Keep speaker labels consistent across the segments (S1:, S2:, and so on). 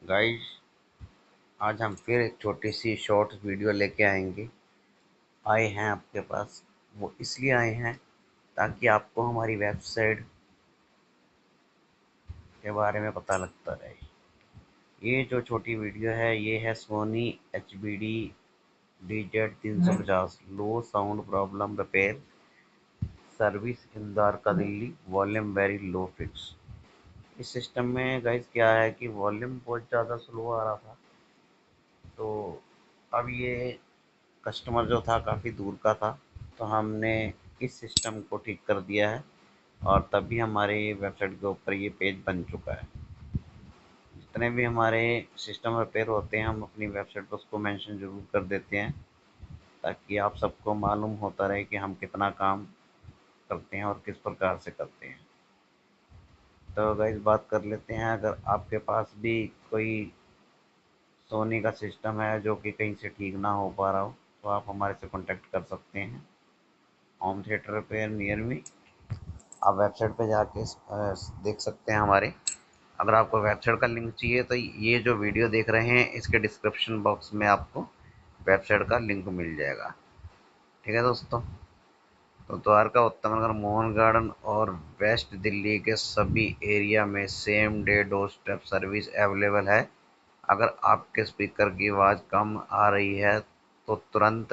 S1: Guys, आज हम फिर एक छोटी सी शॉर्ट वीडियो लेके आए हैं आपके पास। वो इसलिए आए हैं ताकि आपको हमारी वेबसाइट के बारे में पता लगता रहे। ये जो छोटी वीडियो है ये है Sony HBD DZ350 low sound problem repair service in Dwarka Delhi, volume very low fix. इस सिस्टम में गाइस क्या है कि वॉल्यूम बहुत ज़्यादा स्लो आ रहा था, तो अब ये कस्टमर जो था काफ़ी दूर का था, तो हमने इस सिस्टम को ठीक कर दिया है और तभी हमारे वेबसाइट के ऊपर ये पेज बन चुका है। जितने भी हमारे सिस्टम रिपेयर होते हैं हम अपनी वेबसाइट पर उसको मेंशन ज़रूर कर देते हैं, ताकि आप सबको मालूम होता रहे कि हम कितना काम करते हैं और किस प्रकार से करते हैं। तो गाइस बात कर लेते हैं, अगर आपके पास भी कोई सोनी का सिस्टम है जो कि कहीं से ठीक ना हो पा रहा हो, तो आप हमारे से कॉन्टेक्ट कर सकते हैं। Home theatre repair near me, आप वेबसाइट पे जाके देख सकते हैं हमारे। अगर आपको वेबसाइट का लिंक चाहिए तो ये जो वीडियो देख रहे हैं इसके डिस्क्रिप्शन बॉक्स में आपको वेबसाइट का लिंक मिल जाएगा। ठीक है दोस्तों, तो द्वारका, उत्तम नगर, मोहन गार्डन और वेस्ट दिल्ली के सभी एरिया में same day door step service available है। अगर आपके स्पीकर की आवाज़ कम आ रही है तो तुरंत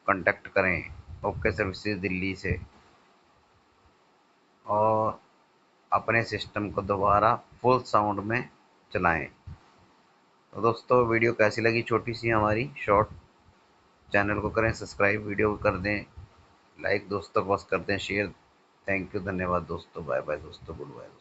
S1: कांटेक्ट करें ओके सर्विसेज दिल्ली से और अपने सिस्टम को दोबारा फुल साउंड में चलाएं। तो दोस्तों, वीडियो कैसी लगी छोटी सी हमारी शॉर्ट? चैनल को करें सब्सक्राइब, वीडियो को कर दें लाइक, दोस्तों को बस कर दें शेयर। थैंक यू, धन्यवाद दोस्तों, बाय बाय दोस्तों, गुड बाय दोस्तों।